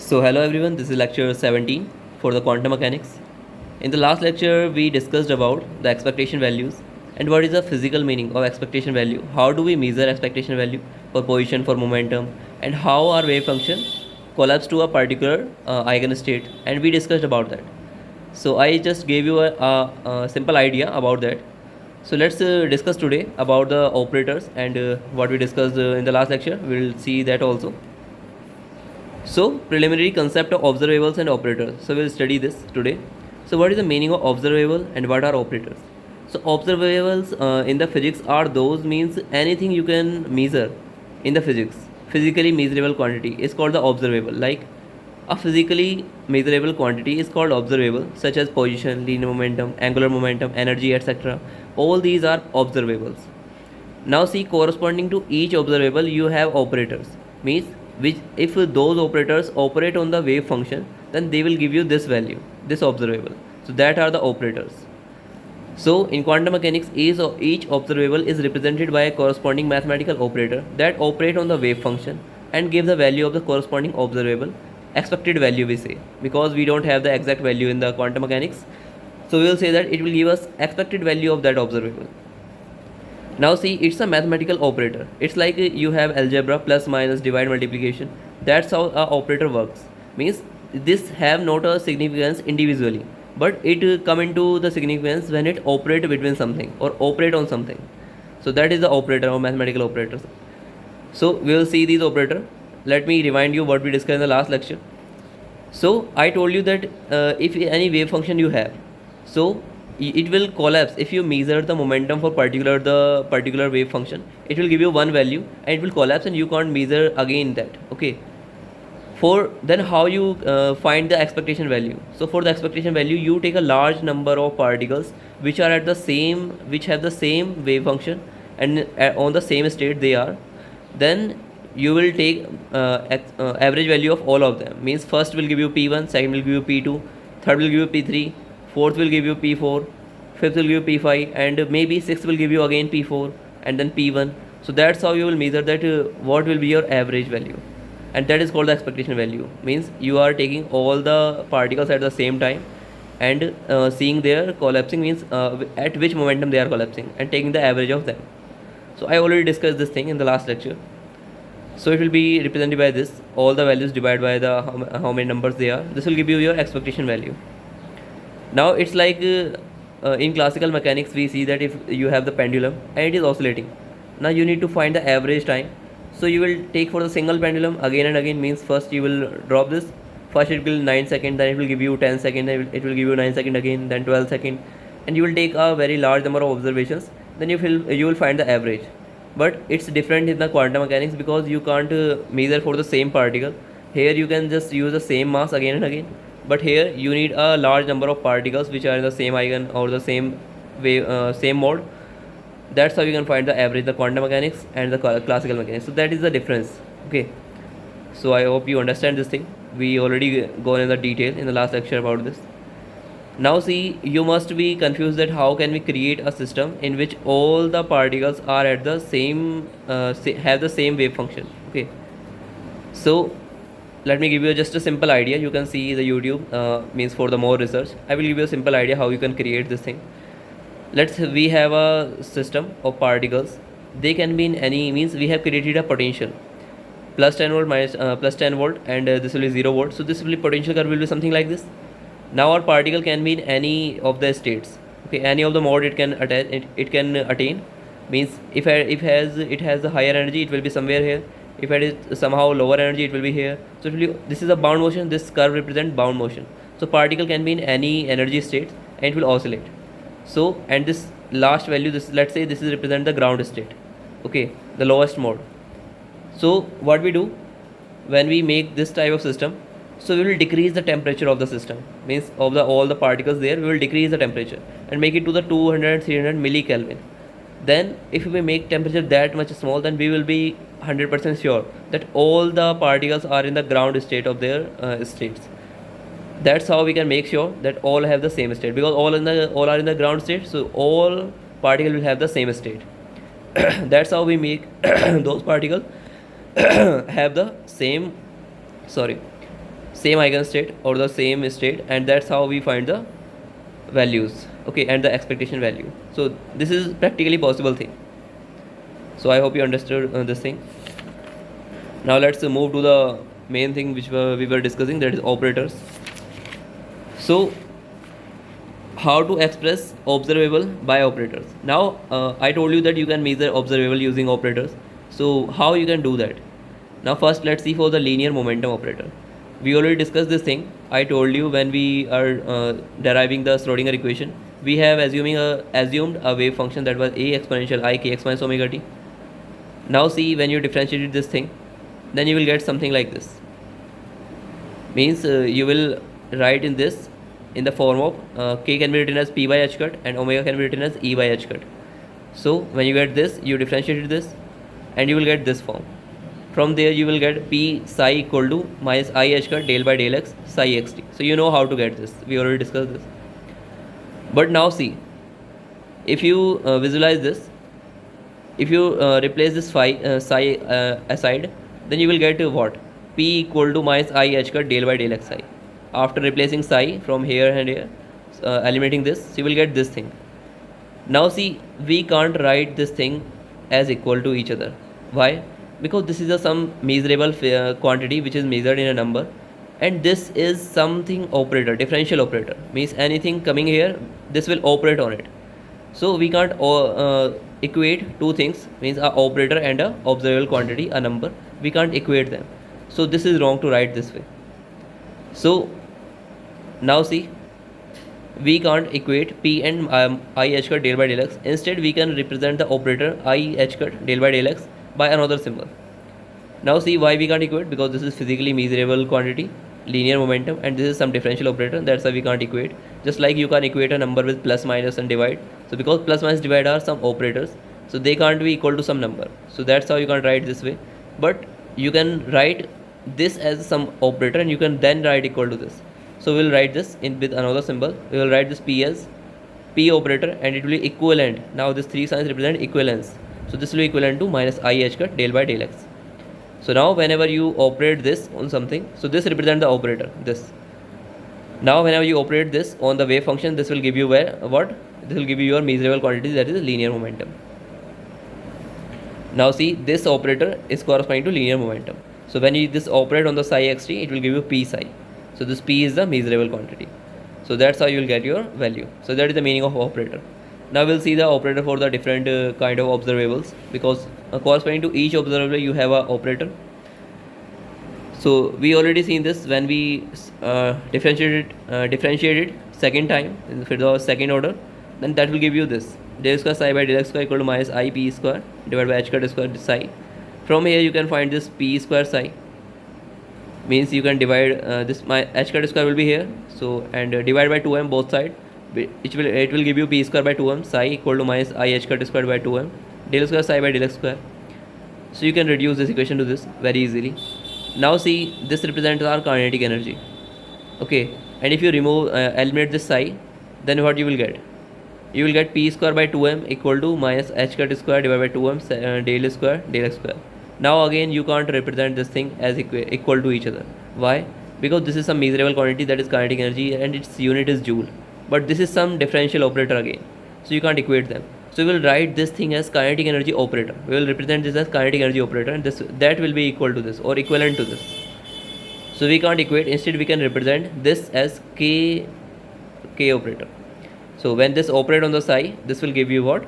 So hello everyone, this is lecture 17 for the quantum mechanics. In the last lecture we discussed about the expectation values and what is the physical meaning of expectation value. How do we measure expectation value for position, for momentum, and how our wave function collapse to a particular eigenstate, and we discussed about that. So I just gave you a simple idea about that. So let's discuss today about the operators and what we discussed in the last lecture. We'll see that also. So preliminary concept of observables and operators. So we'll study this today. So what is the meaning of observable and what are operators? So observables in the physics are those means anything you can measure in the physics. Physically measurable quantity is called the observable. Like a physically measurable quantity is called observable, such as position, linear momentum, angular momentum, energy, etc. All these are observables. Now see, corresponding to each observable you have operators, means which if those operators operate on the wave function, then they will give you this value, this observable. So that are the operators. So in quantum mechanics, each observable is represented by a corresponding mathematical operator that operate on the wave function and give the value of the corresponding observable, expected value we say, because we don't have the exact value in the quantum mechanics. So we will say that it will give us expected value of that observable. Now see, it's a mathematical operator. It's like you have algebra, plus, minus, divide, multiplication. That's how a operator works. Means this have not a significance individually, but it come into the significance when it operate between something or operate on something. So that is the operator or mathematical operators. So we will see these operator. Let me remind you what we discussed in the last lecture. So I told you that if any wave function you have, so it will collapse if you measure the momentum for the particular wave function. It will give you one value and it will collapse and you can't measure again that. Okay. For then how you find the expectation value? So for the expectation value, you take a large number of particles which are which have the same wave function and on the same state they are. Then you will take average value of all of them. Means first will give you P1, second will give you P2, third will give you P3, fourth will give you P4, fifth will give you P5, and maybe sixth will give you again P4 and then P1. So that's how you will measure that what will be your average value, and that is called the expectation value. Means you are taking all the particles at the same time and seeing their collapsing, means at which momentum they are collapsing, and taking the average of them. So I already discussed this thing in the last lecture. So it will be represented by this, all the values divided by the how many numbers they are. This will give you your expectation value. Now it's like in classical mechanics we see that if you have the pendulum and it is oscillating, now you need to find the average time. So you will take for the single pendulum again and again. Means first you will drop this, first it will 9 seconds, then it will give you 10 seconds, it will give you 9 seconds again, then 12 seconds, and you will take a very large number of observations. Then you will find the average. But it's different in the quantum mechanics because you can't measure for the same particle. Here you can just use the same mass again and again, but here you need a large number of particles which are in the same eigen or the same wave, same mode. That's how you can find the average, the quantum mechanics and the classical mechanics. So that is the difference. Okay, so I hope you understand this thing. We already gone in the detail in the last lecture about this. Now see, you must be confused that how can we create a system in which all the particles are at the same have the same wave function. Okay, so let me give you just a simple idea. You can see the YouTube, means for the more research I will give you a simple idea how you can create this thing. We have a system of particles. They can be in any, means we have created a potential plus 10 volt minus plus 10 volt, and this will be 0 volt. So this will be potential curve will be something like this. Now our particle can be in any of the states. Okay, any of the mode it can attain. Means if it has a higher energy, it will be somewhere here. If it is somehow lower energy, it will be here. So this is a bound motion. This curve represents bound motion. So particle can be in any energy state and it will oscillate. So, and this last value, this, let's say this is represent the ground state. Okay, the lowest mode. So what we do when we make this type of system, so we will decrease the temperature of the system. Means of all the particles there, we will decrease the temperature and make it to the 200 300 millikelvin. Then if we make temperature that much small, then we will be 100% sure that all the particles are in the ground state of their states. That's how we can make sure that all have the same state, because all are in the ground state, so all particles will have the same state. That's how we make those particles have the same same eigenstate or the same state, and that's how we find the values, okay, and the expectation value. So this is practically possible thing. So I hope you understood this thing. Now let's move to the main thing which we were discussing, that is operators. So how to express observable by operators. Now I told you that you can measure observable using operators. So how you can do that? Now first let's see for the linear momentum operator. We already discussed this thing. I told you when we are deriving the Schrodinger equation, we have assumed a wave function that was a exponential I kx minus omega t. Now see, when you differentiated this thing, then you will get something like this. Means you will write in this in the form of k can be written as p by h cut and omega can be written as e by h cut. So when you get this, you differentiated this and you will get this form. From there you will get p psi equal to minus I h cut del by del x psi xt. So you know how to get this. We already discussed this. But now see, if you visualize this, if you replace this psi aside, then you will get what? P equal to minus I h cut del by del x psi. After replacing psi from here and here, eliminating this, so you will get this thing. Now see, we can't write this thing as equal to each other. Why? Because this is some measurable quantity which is measured in a number, and this is something operator, differential operator, means anything coming here, this will operate on it. So we can't equate two things, means a operator and a observable quantity, a number, we can't equate them. So this is wrong to write this way. So now see, we can't equate p and I h cut del by del x. Instead we can represent the operator I h cut del by del x by another symbol. Now see why we can't equate, because this is physically measurable quantity, linear momentum, and this is some differential operator, that's why we can't equate. Just like you can equate a number with plus, minus and divide. So because plus, minus, divide are some operators, so they can't be equal to some number. So that's how you can write this way. But you can write this as some operator and you can then write equal to this. So we'll write this in with another symbol. We will write this p as p operator and it will be equivalent. Now this three signs represent equivalence. So this will be equivalent to minus I h cut del by del x. So now whenever you operate this on something, so this represents the operator, this. Now whenever you operate this on the wave function, this will give you what? This will give you your measurable quantity, that is linear momentum. Now see, this operator is corresponding to linear momentum. So when you this operate on the psi xt, it will give you p psi. So this p is the measurable quantity. So that's how you will get your value. So that is the meaning of operator. Now we'll see the operator for the different kind of observables, because corresponding to each observable you have a operator. So we already seen this when we differentiated second time for the second order, then that will give you this del square psi by del x square equal to minus I p square divided by h cut square psi. From here you can find this p square psi, means you can divide this, my h cut square will be here, so and divide by 2m both sides. It will give you p square by 2m psi equal to minus I h cut square by 2m del square psi by del x square. So you can reduce this equation to this very easily. Now see, this represents our kinetic energy, okay, and if you remove eliminate this psi, then what you will get? You will get p square by 2m equal to minus h cut square divided by 2m del square del x square. Now again you can't represent this thing as equal to each other. Why? Because this is some measurable quantity, that is kinetic energy, and its unit is joule. But this is some differential operator again, so you can't equate them. So we will write this thing as kinetic energy operator. We will represent this as kinetic energy operator, and that will be equal to this or equivalent to this. So we can't equate. Instead we can represent this as k operator. So when this operate on the psi, this will give you what?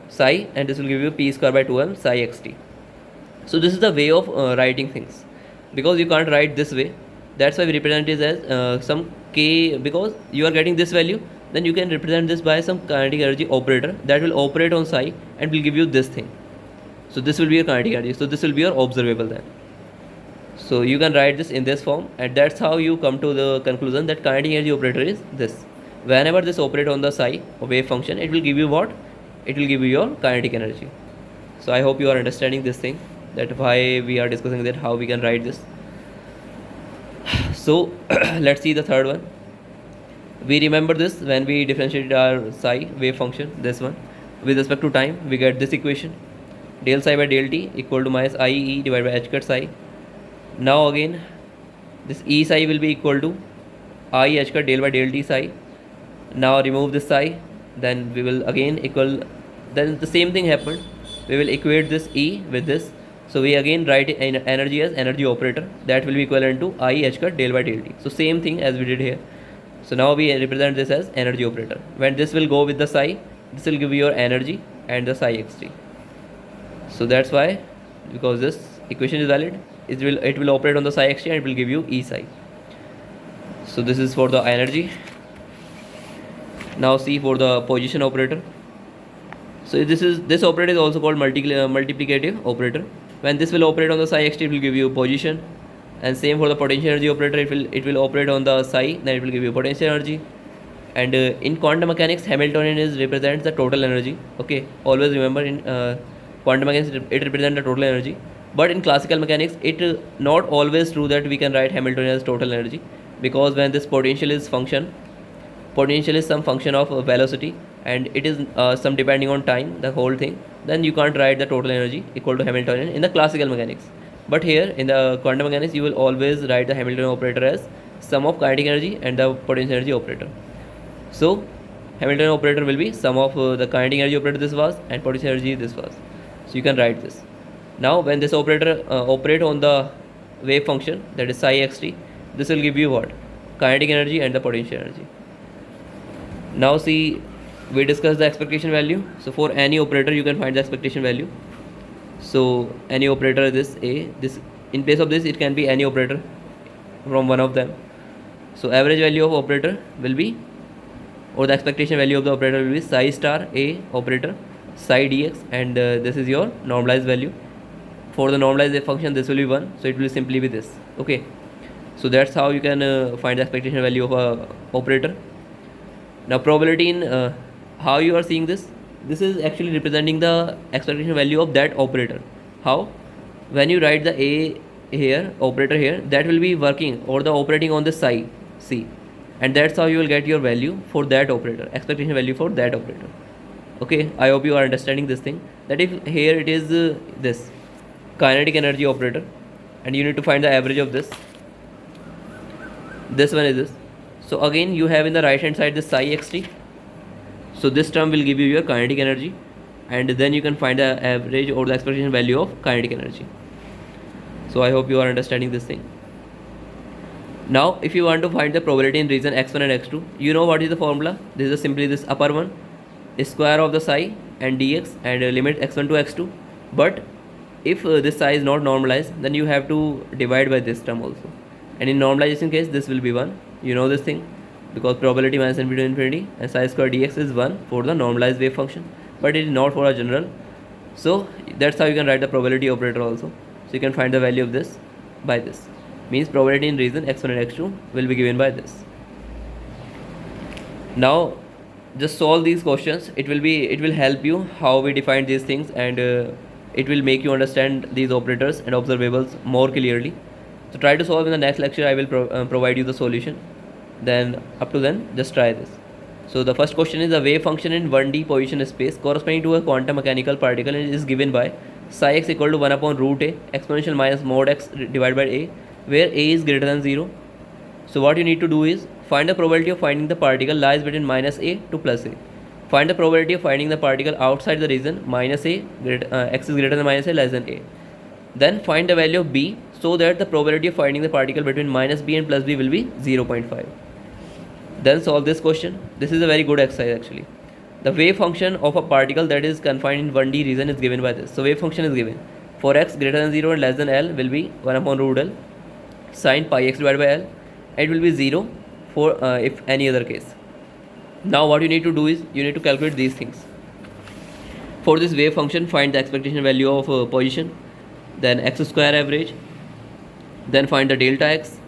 Psi, and this will give you p square by 2m psi xt. So this is the way of writing things, because you can't write this way. That's why we represent it as some k, because you are getting this value, then you can represent this by some kinetic energy operator that will operate on psi and will give you this thing. So this will be your kinetic energy. So this will be your observable then. So you can write this in this form, and that's how you come to the conclusion that kinetic energy operator is this. Whenever this operate on the psi or wave function, it will give you what? It will give you your kinetic energy. So I hope you are understanding this thing, that why we are discussing that, how we can write this. So let's see the third one. We remember this when we differentiated our psi wave function, this one, with respect to time, we get this equation, del psi by del t equal to minus I e divided by h cut psi. Now again This E psi will be equal to I h cut del by del t psi. Now remove this psi, then we will again equal, then the same thing happened. We will equate this E with this. So we again write energy as energy operator, that will be equivalent to I h cut del by del t. So same thing as we did here. So now we represent this as energy operator. When this will go with the psi, this will give you your energy and the psi xt. So that's why, because this equation is valid, it will operate on the psi xt and it will give you E psi. So this is for the energy. Now see for the position operator. So this operator is also called multiplicative operator. When this will operate on the psi xt, it will give you position, and same for the potential energy operator. It will operate on the psi, then it will give you potential energy. And in quantum mechanics, Hamiltonian represents the total energy. Okay, always remember, in quantum mechanics it represents the total energy. But in classical mechanics, it not always true that we can write Hamiltonian as total energy, because when this potential is some function of velocity, and it is some depending on time, the whole thing, then you can't write the total energy equal to Hamiltonian in the classical mechanics. But here in the quantum mechanics, you will always write the Hamiltonian operator as sum of kinetic energy and the potential energy operator. So Hamiltonian operator will be sum of the kinetic energy operator this was and potential energy this was. So you can write this. Now when this operator operate on the wave function, that is psi xt, this will give you what? Kinetic energy and the potential energy. Now see, we discussed the expectation value. So for any operator you can find the expectation value. So any operator, this A, this in place of this it can be any operator from one of them. So average value of operator will be, or the expectation value of the operator will be psi star A operator psi dx, and this is your normalized value. For the normalized wave function, this will be 1, so it will simply be this. Okay, so that's how you can find the expectation value of a operator. Now probability, in how you are seeing this is actually representing the expectation value of that operator. How? When you write the A here, operator here, that will be working or the operating on the psi C, and that's how you will get your value for that operator, expectation value for that operator. Okay, I hope you are understanding this thing, that if here it is this kinetic energy operator, and you need to find the average of this one is this. So again you have in the right hand side the psi xt. So this term will give you your kinetic energy, and then you can find the average or the expectation value of kinetic energy. So I hope you are understanding this thing. Now if you want to find the probability in region x1 and x2, you know what is the formula. This is simply this upper one, square of the psi and dx, and limit x1 to x2. But if this psi is not normalized, then you have to divide by this term also, and in normalization case this will be 1. You know this thing, because probability minus infinity to infinity, and psi square dx is 1 for the normalized wave function, but it is not for a general. So that's how you can write the probability operator also. So you can find the value of this by this, means probability in region x1 and x2 will be given by this. Now just solve these questions. It will help you how we define these things, and it will make you understand these operators and observables more clearly. So try to solve in the next lecture. I will provide you the solution. Then up to then, just try this. So the first question is, a wave function in 1D position space corresponding to a quantum mechanical particle is given by psi x equal to 1 upon root a exponential minus mod x divided by a, where a is greater than 0. So what you need to do is find the probability of finding the particle lies between minus a to plus a. Find the probability of finding the particle outside the region minus a, x is greater than minus a, less than a. Then find the value of b, so that the probability of finding the particle between minus b and plus b will be 0.5. Then solve this question. This is a very good exercise actually. The wave function of a particle that is confined in 1D region is given by this. So wave function is given. For x greater than 0 and less than L will be 1 upon root L sin pi x divided by L. It will be 0 for if any other case. Now what you need to do is, you need to calculate these things. For this wave function, find the expectation value of position, then x square average, then find the delta x,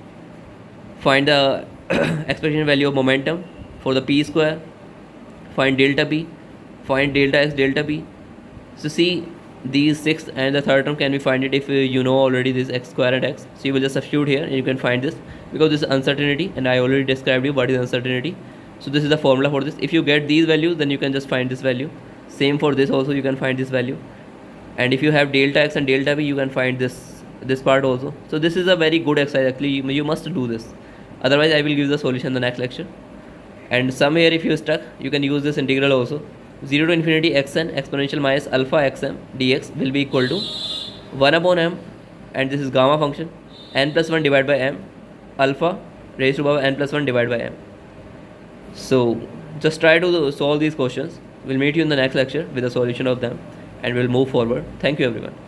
find the expectation value of momentum for the p square, find delta p, find delta x, delta p. So see, these 6 and the third term can be find it if you know already this x square and x. So you will just substitute here and you can find this, because this is uncertainty and I already described you what is uncertainty. So this is the formula for this. If you get these values, then you can just find this value. Same for this also, you can find this value. And if you have delta x and delta p, you can find this this part also. So this is a very good exercise actually. You must do this, otherwise I will give the solution in the next lecture. And somewhere if you stuck, you can use this integral also. 0 to infinity xn exponential minus alpha xm dx will be equal to 1 upon m, and this is gamma function, n plus 1 divided by m alpha raised to power n plus 1 divided by m. So just try to solve these questions. We'll meet you in the next lecture with a solution of them, and we'll move forward. Thank you everyone.